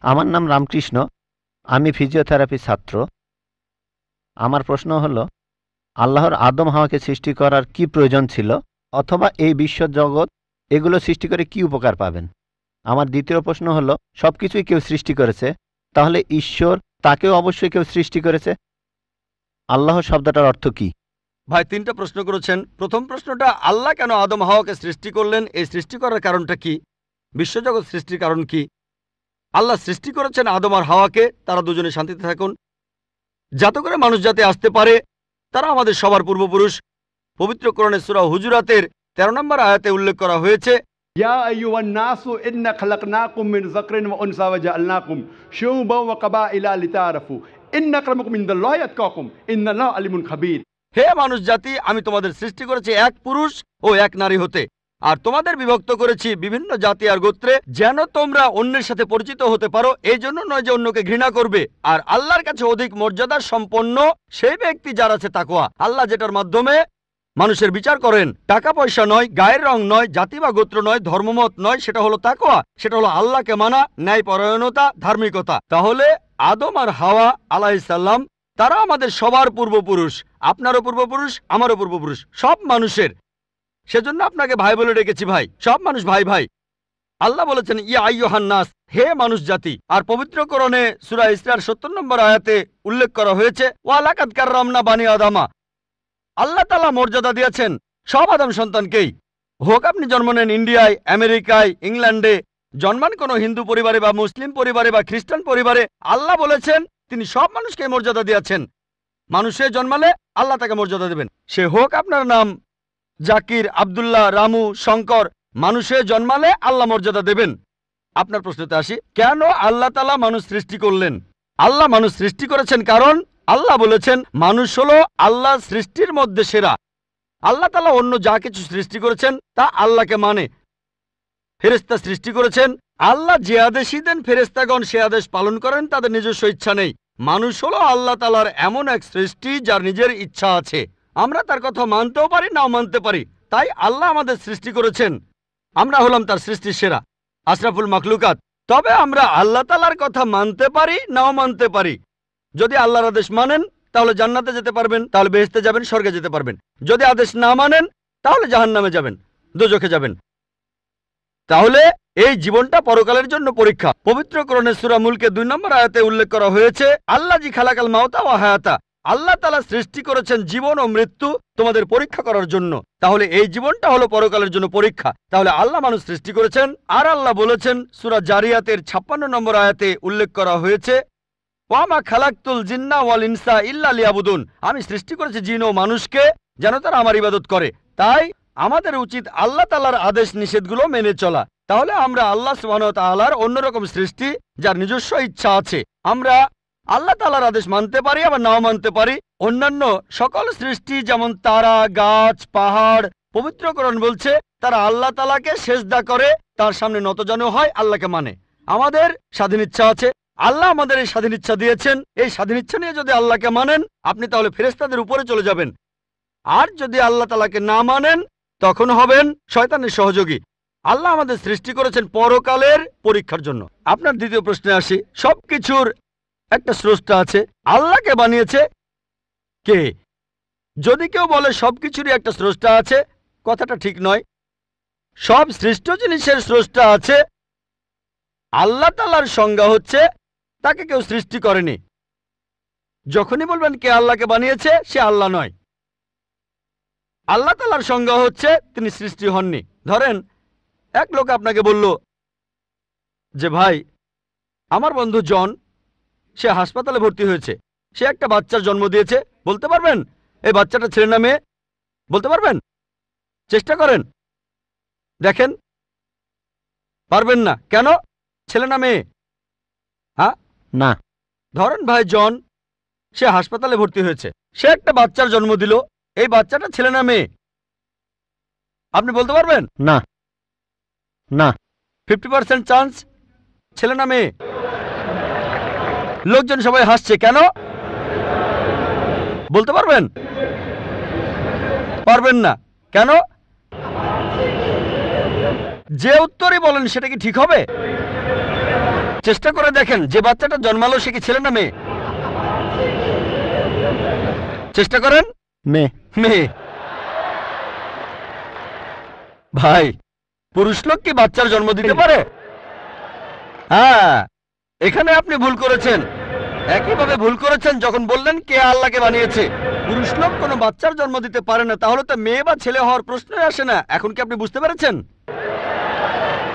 আমার নাম রামকৃষ্ণ, আমি ফিজিওথেরাপি ছাত্র। আমার প্রশ্ন হলো, আল্লাহর আদম হাওয়াকে সৃষ্টি করার কি প্রয়োজন ছিল, অথবা এই বিশ্ব জগৎ এগুলো সৃষ্টি করে কি উপকার পাবেন? আমার দ্বিতীয় প্রশ্ন হলো, সব কিছুই কেউ সৃষ্টি করেছে, তাহলে ঈশ্বর তাকেও অবশ্যই কেউ সৃষ্টি করেছে। আল্লাহ শব্দটার অর্থ কি? ভাই 3টা প্রশ্ন করেছেন। প্রথম প্রশ্নটা, আল্লাহ কেন আদম হাওয়াকে সৃষ্টি করলেন, এই সৃষ্টি করার কারণটা কি, বিশ্বজগৎ সৃষ্টির কারণ কি? আল্লাহ সৃষ্টি করেছেন আদম আর হাওয়াকে, তারা দুজনে শান্তিতে থাকুন, যাতে করে মানুষ যাতে আসতে পারে। তারা আমাদের সবার পূর্বপুরুষ। পবিত্র কোরআনে সূরা হুজুরাতের 13 নম্বর আয়াতে উল্লেখ করা হয়েছে, ইয়া আইয়ুহান নাসু ইন্না খালাকনাকুম মিন যাকরিন ওয়া উনসা ওয়া জাআলনাকুম শুউবান ওয়া কাবাইলা লিতাআরাফু ইন্না আক্রামাকুম ইনদাল্লাহি আতকাকুম ইন্নাল্লাহা আলিমুন খাবীর। হে মানুষ জাতি, আমি তোমাদের সৃষ্টি করেছি এক পুরুষ ও এক নারী হতে, আর তোমাদের বিভক্ত করেছি বিভিন্ন জাতি আর গোত্রে, যেন তোমরা অন্যের সাথে পরিচিত হতে পারো। এই জন্য নয় যে অন্যকে ঘৃণা করবে। আর আল্লাহর কাছে অধিক মর্যাদার সম্পন্ন সেই ব্যক্তি যার আছে তাকওয়া। আল্লাহ যেটার মাধ্যমে মানুষের বিচার করেন, টাকা পয়সা নয়, গায়ের রং নয়, জাতি বা গোত্র নয়, ধর্মমত নয়, সেটা হলো তাকওয়া। সেটা হলো আল্লাহকে মানা, ন্যায়পরায়ণতা, ধার্মিকতা। তাহলে আদম আর হাওয়া আলাইহিস সালাম তারা আমাদের সবার পূর্বপুরুষ, আপনারও পূর্বপুরুষ, আমারও পূর্বপুরুষ, সব মানুষের। সেজন্য আপনাকে ভাই বলে ডেকেছি। ভাই, সব মানুষ ভাই ভাই। আল্লাহ বলেছেন ইয়া আইয়ুহান নাস, হে মানুষ জাতি। আর পবিত্র কোরআনে সূরা ইসরার 70 নম্বর আয়াতে উল্লেখ করা হয়েছে, ওয়া লাকাদ কাররামনা বানি আদামা। আল্লাহ তাআলা মর্যাদা দিয়েছেন সব আদম সন্তানকেই। হোক আপনি জন্ম নেন ইন্ডিয়ায়, আমেরিকায়, ইংল্যান্ডে, জন্মান কোনো হিন্দু পরিবারে বা মুসলিম পরিবারে বা খ্রিস্টান পরিবারে, আল্লাহ বলেছেন তিনি সব মানুষকে মর্যাদা দিয়েছেন। মানুষে জন্মালে আল্লাহ তাকে মর্যাদা দেবেন। সে হোক আপনার নাম জাকির, আব্দুল্লাহ, রামু, শঙ্কর, মানুষে জন্মালে আল্লাহ মর্যাদা দেবেন। আপনার প্রশ্নতে আসি, কেন আল্লাহ তাআলা মানুষ সৃষ্টি করলেন? আল্লাহ মানুষ সৃষ্টি করেছেন কারণ আল্লাহ বলেছেন মানুষ হলো আল্লাহ সৃষ্টির মধ্যে সেরা। আল্লাহ তাআলা অন্য যা কিছু সৃষ্টি করেছেন তা আল্লাহকে মানে। ফেরেশতা সৃষ্টি করেছেন, আল্লাহ যে আদেশই দেন ফেরেশতাগণ সে আদেশ পালন করেন, তাদের নিজস্ব ইচ্ছা নেই। মানুষ হলো আল্লাহ তাআলার এমন এক সৃষ্টি যার নিজের ইচ্ছা আছে। আমরা তার কথা মানতেও পারি, নাও মানতে পারি। তাই আল্লাহ আমাদের সৃষ্টি করেছেন, আমরা হলাম তার সৃষ্টির সেরা, আশরাফুল মাখলুকাত। তবে আমরা আল্লাহ তাআলার কথা মানতে পারি, নাও মানতে পারি। যদি আল্লাহর আদেশ মানেন তাহলে জান্নাতে যেতে পারবেন, তাহলে বেহেশতে যাবেন, স্বর্গে যেতে পারবেন। যদি আদেশ না মানেন তাহলে জাহান্নামে যাবেন, দোজখে যাবেন। তাহলে এই জীবনটা পরকালের জন্য পরীক্ষা। পবিত্র কোরআনে সূরা মুলকে 2 নম্বর আয়াতে উল্লেখ করা হয়েছে, আল্লাযী খালাকাল মাউতা ওয়া হায়াতা। আল্লাহ তাআলা সৃষ্টি করেছেন জীবন ও মৃত্যু তোমাদের পরীক্ষা করার জন্য। তাহলে এই জীবনটা হলো পরকালের জন্য পরীক্ষা। তাহলে আল্লাহ মানুষ সৃষ্টি করেছেন। আর আল্লাহ বলেছেন সূরা জারিয়াতের 56 নম্বর আয়াতে উল্লেখ করা হয়েছে, ওয়ামা খালাকতুল জিন্না ওয়াল ইনসা ইল্লা লিয়াবুদুন। আমি সৃষ্টি করেছি জিন ও মানুষকে যেন তারা আমার ইবাদত করে। তাই আমাদের উচিত আল্লাহ তাআলার আদেশ নিষেধগুলো মেনে চলা। তাহলে আমরা আল্লাহ সুবহানাহু ওয়া তাআলার অন্যরকম সৃষ্টি যার নিজস্ব ইচ্ছা আছে। আমরা আল্লাহ তাআলার আদেশ মানতে পারি, আবার নাও মানতে পারি। অন্যান্য সকল সৃষ্টি যেমন তারা, গাছ, পাহাড়, পবিত্র কোরআন বলছে তারা আল্লাহ তাআলাকে সেজদা করে, তার সামনে নতজানু হয়, আল্লাহকে মানে। আমাদের স্বাধীন ইচ্ছা আছে, আল্লাহ আমাদের এই স্বাধীন ইচ্ছা দিয়েছেন। এই স্বাধীন ইচ্ছা নিয়ে যদি আল্লাহকে মানেন আপনি তাহলে ফেরেশতাদের উপরে চলে যাবেন। আর যদি আল্লাহ তাআলাকে না মানেন তখন হবেন শয়তানের সহযোগী। আল্লাহ আমাদের সৃষ্টি করেছেন পরকালের পরীক্ষার জন্য। আপনার দ্বিতীয় প্রশ্নে আসি, সবকিছুর একটা স্রষ্টা আছে, আল্লাহকে বানিয়েছে কে? যদি কেউ বলে সবকিছুরই একটা স্রষ্টা আছে, কথাটা ঠিক নয়। সব সৃষ্ট জিনিসের স্রষ্টা আছে। আল্লাহ তাআলার সংজ্ঞা হচ্ছে তাকে কেউ সৃষ্টি করেনি। যখনই বলবেন কে আল্লাহকে বানিয়েছে, সে আল্লাহ নয়। আল্লাহ তাআলার সংজ্ঞা হচ্ছে তিনি সৃষ্টি হননি। ধরেন এক লোক আপনাকে বলল যে ভাই, আমার বন্ধু জন, সে হাসপাতালে ভর্তি হয়েছে, সে একটা বাচ্চার জন্ম দিয়েছে। বলতে পারবেন এই বাচ্চাটা ছেলে না মেয়ে? বলতে পারবেন? চেষ্টা করেন, দেখেন। পারবেন না কেন? ছেলে না মেয়ে? হ্যাঁ না। ধরেন ভাই জন, সে হাসপাতালে ভর্তি হয়েছে, সে একটা বাচ্চার জন্ম দিল। এই বাচ্চাটা ছেলে না মেয়ে? আপনি বলতে পারবেন? না না। 50% চান্স ছেলে না মেয়ে। লোকজন সবাই হাসছে কেন? বলতে পারবেন? পারবেন না কেন? যে উত্তরই বলেন সেটা কি ঠিক হবে? চেষ্টা করে দেখেন, যে বাচ্চাটা জন্মালো সে কি ছেলে না মেয়ে? চেষ্টা করেন। মেয়ে। মেয়ে। ভাই, পুরুষ লোক কি বাচ্চার জন্ম দিতে পারে? হ্যাঁ, এখানে আপনি ভুল করেছেন। একইভাবে ভুল করেছেন যখন বললেন কে আল্লাহকে বানিয়েছে। পুরুষ লোক কোনো বাচ্চার জন্ম দিতে পারে না, তাহলে তো মেয়ে বা ছেলে হওয়ার প্রশ্নই আসে না। এখন কি আপনি বুঝতে পেরেছেন?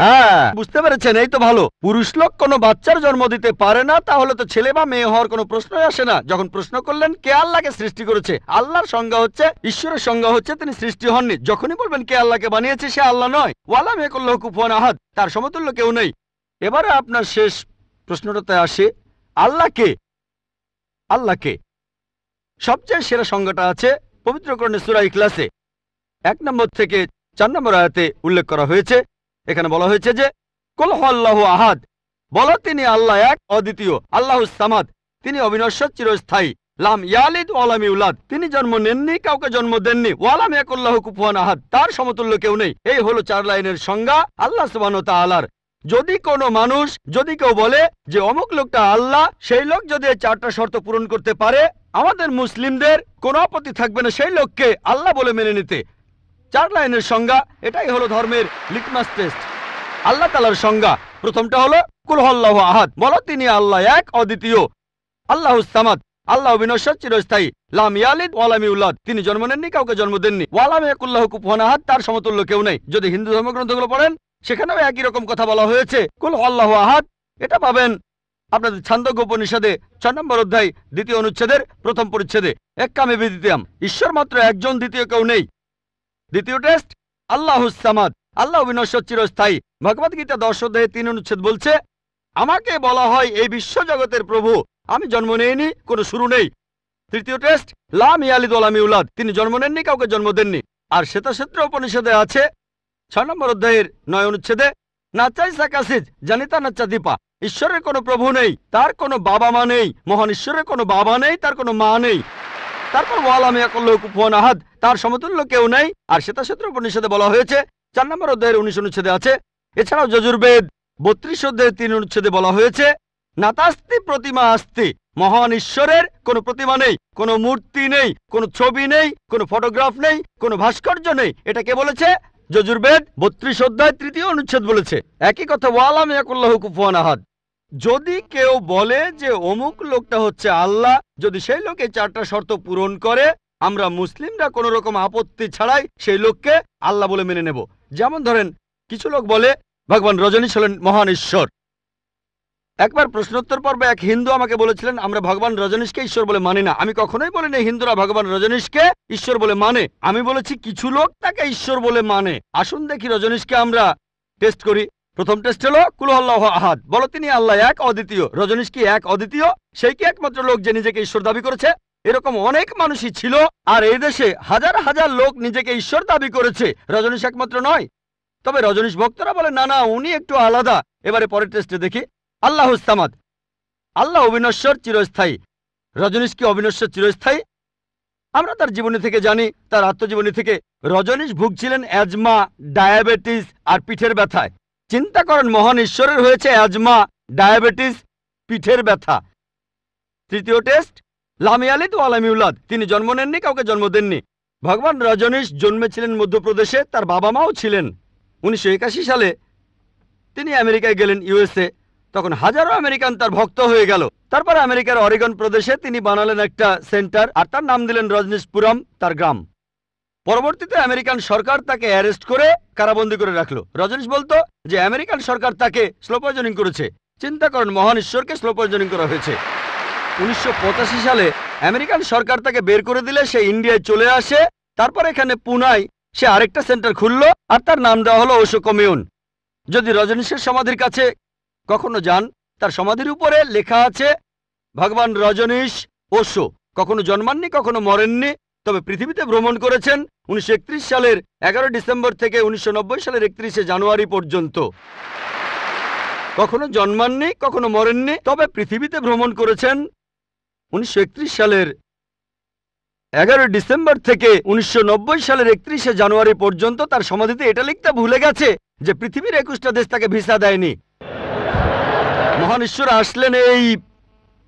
হ্যাঁ, বুঝতে পেরেছেন, এই তো ভালো। পুরুষ লোক কোনো বাচ্চার জন্ম দিতে পারে না, তাহলে তো ছেলে বা মেয়ে হওয়ার কোনো প্রশ্নই আসে না। যখন প্রশ্ন করলেন কে আল্লাহকে সৃষ্টি করেছে, আল্লাহর সংজ্ঞা হচ্ছে, ঈশ্বরের সংজ্ঞা হচ্ছে তিনি সৃষ্টি হননি। যখনই বলবেন কে আল্লাহকে বানিয়েছে, সে আল্লাহ নয়। ওয়ালাম ইয়াকুল্লাহু কুফুয়ান আহাদ, তার সমতুল্য কেউ নেই। এবারে আপনার শেষ প্রশ্নটাতে আসে, আল্লাহ কে? আল্লাহকে সবচেয়ে সেরা সংজ্ঞাটা আছে পবিত্র কোরআনে সূরা ইখলাসে 1 নম্বর থেকে 4 নম্বর আয়াতে উল্লেখ করা হয়েছে। এখানে বলা হয়েছে যে কুল হুয়াল্লাহু আহাদ, বলো তিনি আল্লাহ এক, অদ্বিতীয়। আল্লাহুস সামাদ, তিনি অবিনশ্বর, চিরস্থায়ী। লাম ইয়ালিদ ওয়া লাম ইউলাদ, তিনি জন্ম নেননি, কাউকে জন্ম দেননি। ওয়া লাম ইয়াকুল্লাহু কুফুয়ান আহাদ, তার সমতুল্য কেউ নেই। এই হলো 4 লাইনের সংজ্ঞা আল্লাহ সুবহানাহু ওয়া তাআলার। যদি কোনো মানুষ, যদি কেউ বলে যে অমুক লোকটা আল্লাহ, সেই লোক যদি এই 4টা শর্ত পূরণ করতে পারে, আমাদের মুসলিমদের কোনো আপত্তি থাকবে না সেই লোককে আল্লাহ বলে মেনে নিতে। 4 লাইনের সংজ্ঞা, এটাই হলো ধর্মের লিটমাস টেস্ট। আল্লাহ তাআলার সংজ্ঞা প্রথমটা হলো কুল হুয়াল্লাহু আহাদ, বলো তিনি আল্লাহ এক, অদ্বিতীয়। আল্লাহুস সামাদ, আল্লাহ বিনশ্বর, চিরস্থায়ী। লাম ইয়ালিদ ওয়া লাম ইউলাদ, তিনি জন্ম নেননি, কাউকে জন্ম দেননি। ওয়া লাম ইয়াকুল্লাহু কুফুয়ান আহাদ, তার সমতুল্য কেউ নেই। যদি হিন্দু ধর্মগ্রন্থগুলো পড়েন, সেখানেও একই রকম কথা বলা হয়েছে, কুল হুয়াল্লাহু আহাদ। এটা পাবেন আপনাদের ছান্দোগ্য উপনিষদে 6 নম্বর অধ্যায় 2য় অনুচ্ছেদের 1ম পরিচ্ছেদে। এক্কামে বিদ্বিতীয়াম, ঈশ্বর মাত্র একজন, দ্বিতীয় কেউ নেই। দ্বিতীয় টেস্ট আল্লাহুস সামাদ, আল্লাহ বিনশ্বর, চিরস্থায়ী। ভগবদ্গীতা 10 অধ্যায়ে 3 অনুচ্ছেদ বলছে, আমাকে বলা হয় এই বিশ্ব জগতের প্রভু, আমি জন্ম নেইনি, কোনো শুরু নেই। তৃতীয় টেস্ট লাম ইয়ালিদ ওয়া লাম ইউলাদ, তিনি জন্ম নেননি, কাউকে জন্ম দেননি। আর শ্বেতাক্ষেত্র উপনিষদে আছে 6 নম্বর অধ্যায়ের 9 অনুচ্ছেদে, নাচাই সাকাসিজ জানিতা নাচা দীপা, ঈশ্বরের কোনো প্রভু নেই, তার কোনো বাবা মা নেই। মহান ঈশ্বরের কোনো বাবা নেই, তার কোনো মা নেই। তারপর ওয়া লাম ইয়াকুল্লাহু কুফুয়ান আহাদ, তার সমতুল্য কেউ নেই। আর শ্বেতাক্ষেত্র উপনিষদে বলা হয়েছে 4 নম্বর অধ্যায়ের 19 অনুচ্ছেদে আছে। এছাড়াও যজুর্বেদ 32 অধ্যায়ের 3 অনুচ্ছেদে বলা হয়েছে, নাতাস্তি প্রতিমা আস্তি, মহান ঈশ্বরের কোনো প্রতিমা নেই, কোনো মূর্তি নেই, কোনো ছবি নেই, কোনো ফটোগ্রাফ নেই, কোনো ভাস্কর্য নেই। এটা কে বলেছে? যজুর্বেদ 32 অধ্যায় 3য় অনুচ্ছেদ বলেছে একই কথা, ওয়া লাম ইয়াকুল্লাহু কুফুয়ান আহাদ। যদি কেউ বলে যে অমুক লোকটা হচ্ছে আল্লাহ, যদি সেই লোক এই 4টা শর্ত পূরণ করে, আমরা মুসলিমরা কোনো রকম আপত্তি ছাড়াই সেই লোককে আল্লাহ বলে মেনে নেব। যেমন ধরেন, কিছু লোক বলে ভগবান রজনীশ হলেন মহান ঈশ্বর। একবার প্রশ্নোত্তর পর্বে এক হিন্দু আমাকে বলেছিলেন, আমরা ভগবান রজনীশকে ঈশ্বর বলে মানি না। আমি কখনোই বলিনি হিন্দুরা ভগবান রজনীশকে ঈশ্বর বলে মানে। আমি বলেছি কিছু লোক তাকে ঈশ্বর বলে মানে। আসুন দেখি রজনীশকে আমরা টেস্ট করি। প্রথম টেস্ট হলো কুল হুয়াল্লাহু আহাদ, বলো তিনি আল্লাহ এক, অদ্বিতীয়। রজনীশ কি এক, অদ্বিতীয়? সেই কি একমাত্র লোক যে নিজেকে ঈশ্বর দাবি করেছে? এরকম অনেক মানুষই ছিল, আর এই দেশে হাজার হাজার লোক নিজেকে ঈশ্বর দাবি করেছে। রজনীশ একমাত্র নয়। তবে রজনীশ ভক্তরা বলে না না, উনি একটু আলাদা। এবারে পরের টেস্টে দেখি। আল্লাহুস সামাদ, আল্লাহ অবিনশ্বর, চিরস্থায়ী। রজনীশ কি অবিনশ্বর, চিরস্থায়ী? আমরা তার জীবনী থেকে জানি, তার আত্মজীবনী থেকে। রজনীশ ভুগছিলেন অ্যাজমা, ডায়াবেটিস আর পিঠের ব্যথায়। চিন্তা করেন, মহান ঈশ্বরের হয়েছে অ্যাজমা, ডায়াবেটিস, পিঠের ব্যথা। তৃতীয় টেস্ট লাম ইয়ালিদ ওয়া লাম ইউলাদ, তিনি জন্ম নেননি, কাউকে জন্ম দেননি। ভগবান রজনীশ জন্মেছিলেন মধ্যপ্রদেশে, তার বাবা মাও ছিলেন। 1981 সালে তিনি আমেরিকায় গেলেন, ইউএসএ। তখন হাজারো আমেরিকান তার ভক্ত হয়ে গেল। তারপর আমেরিকার অরেগন প্রদেশে তিনি বানালেন একটা সেন্টার, আর তার নাম দিলেন রজনীশপুরম, তার গ্রাম। পরবর্তীতে আমেরিকান সরকার তাকে অ্যারেস্ট করে কারাবন্দী করে রাখলো। রজনীশ বলতো যে আমেরিকান সরকার তাকে স্লো পয়জনিং করেছে। চিন্তা করেন, মহান ঈশ্বরকে স্লো পয়জনিং করা হয়েছে। 1985 সালে আমেরিকান সরকার তাকে বের করে দিলে সে ইন্ডিয়ায় চলে আসে। তারপর এখানে পুনায় সে আরেকটা সেন্টার খুললো, আর তার নাম দেওয়া হলো ওশো কমিউন। যদি রজনীশের সমাধির কাছে কখনো যান, তার সমাধির উপরে লেখা আছে ভগবান রজনীশ ওশো। কখনো জন্মাননি, কখনো মরেননি, তবে পৃথিবীতে ভ্রমণ করেছেন 1931 সালের 11 ডিসেম্বর থেকে 1990 সালের 31শে জানুয়ারি পর্যন্ত। কখনো জন্মাননি, কখনো মরেননি, তবে পৃথিবীতে ভ্রমণ করেছেন 1931 সালের 11 ডিসেম্বর থেকে 1990 সালের 31শে জানুয়ারি পর্যন্ত। তার সমাধিতে এটা লিখতে ভুলে গেছে যে পৃথিবীর 21টা দেশ তাকে ভিসা দেয়নি। মহান ঈশ্বর আসলেন এই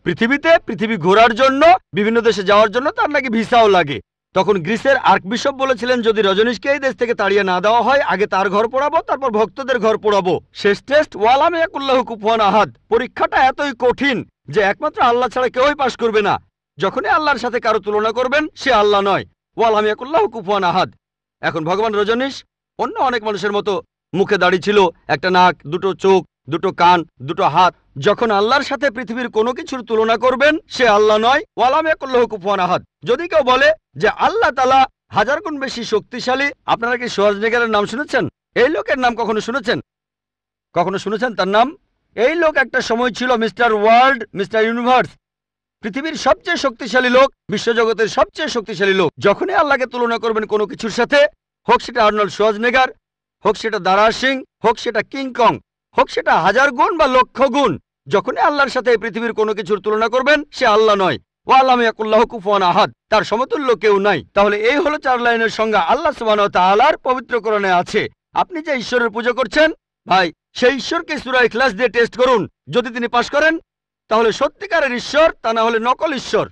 পৃথিবীতে, পৃথিবী ঘোরার জন্য, বিভিন্ন দেশে যাওয়ার জন্য তার নাকি ভিসাও লাগে। তখন গ্রিসের আর্কবিশপ বলেছিলেন, যদি রজনীশকে এই দেশ থেকে তাড়িয়ে না দেওয়া হয়, আগে তার ঘর পোড়াবো, তারপর ভক্তদের ঘর পোড়াবো। শেষ টেস্ট ওয়ালাম ইয়াকুল্লাহু কুফুয়ান আহাদ। পরীক্ষাটা এতই কঠিন যে একমাত্র আল্লাহ ছাড়া কেউই পাশ করবে না। যখনই আল্লাহর সাথে কারো তুলনা করবেন, সে আল্লাহ নয়। ওয়ালাম ইয়াকুল্লাহু কুফুয়ান আহাদ। এখন ভগবান রজনীশ অন্য অনেক মানুষের মতো মুখে দাড়ি ছিল, একটা নাক, দুটো চোখ, দুটো কান, দুটো হাত। যখন আল্লাহর সাথে পৃথিবীর কোনো কিছুর তুলনা করবেন, সে আল্লাহ নয়। ওয়ালাম ইয়াকুল্লাহু কুফুয়ান আহাদ। যদি কেউ বলে যে আল্লাহ তাআলা 1000 গুণ বেশি শক্তিশালী, আপনারা কি শোয়ার্জনেগারের নাম শুনেছেন? এই লোকের নাম কখনো শুনেছেন? কখনো শুনেছেন তার নাম? এই লোক একটা সময় ছিল মিস্টার ওয়ার্ল্ড, মিস্টার ইউনিভার্স, পৃথিবীর সবচেয়ে শক্তিশালী লোক, বিশ্বজগতের সবচেয়ে শক্তিশালী লোক। যখনই আল্লাহকে তুলনা করবেন কোনো কিছুর সাথে, হোক সেটা আর্নল্ড শোয়ার্জনেগার, হোক সেটা দারা সিং, হোক সেটা কিং কং, হোক সেটা 1000 গুণ বা লক্ষ গুণ, যখনই আল্লাহর সাথে পৃথিবীর কোনো কিছুর তুলনা করবেন, সে আল্লাহ নয়। ওয়ালাম ইয়াকুল্লাহু কুফুয়ান আহাদ। তার সমতুল্য কেউ নাই। তাহলে এই হলো 4 লাইনের সংজ্ঞা আল্লাহ সুবহানাহু ওয়া তাআলার পবিত্র কোরআনে আছে। আপনি যে ঈশ্বরের পূজা করছেন, ভাই, সেই ঈশ্বরকে সূরা ইখলাস দিয়ে টেস্ট করুন। যদি তিনি পাশ করেন, তাহলে সত্যিকারের ঈশ্বর, তা না হলে নকল ঈশ্বর।